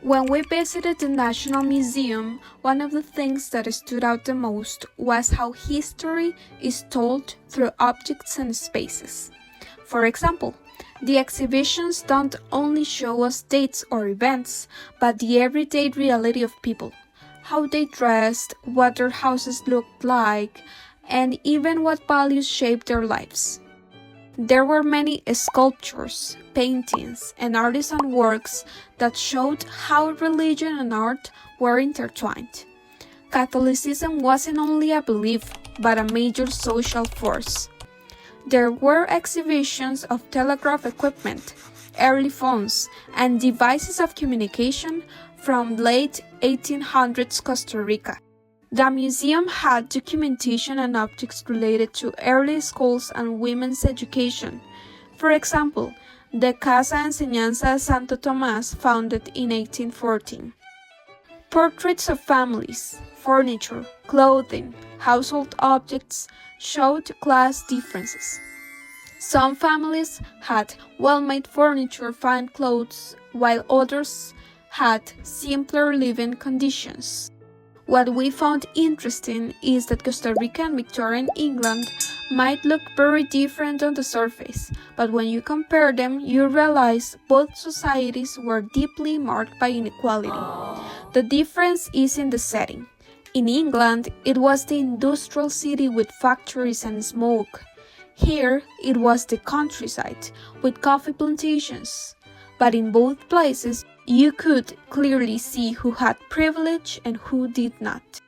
When we visited the National Museum, one of the things that stood out the most was how history is told through objects and spaces. For example, the exhibitions don't only show us dates or events, but the everyday reality of people, how they dressed, what their houses looked like, and even what values shaped their lives. There were many sculptures, paintings, and artisan works that showed how religion and art were intertwined. Catholicism wasn't only a belief, but a major social force. There were exhibitions of telegraph equipment, early phones, and devices of communication from late 1800s Costa Rica. The museum had documentation and objects related to early schools and women's education. For example, the Casa Enseñanza Santo Tomás, founded in 1814. Portraits of families, furniture, clothing, household objects showed class differences. Some families had well-made furniture, fine clothes, while others had simpler living conditions. What we found interesting is that Costa Rica and Victorian England might look very different on the surface, but when you compare them, you realize both societies were deeply marked by inequality. The difference is in the setting. In England, it was the industrial city with factories and smoke. Here, it was the countryside with coffee plantations. But in both places, you could clearly see who had privilege and who did not.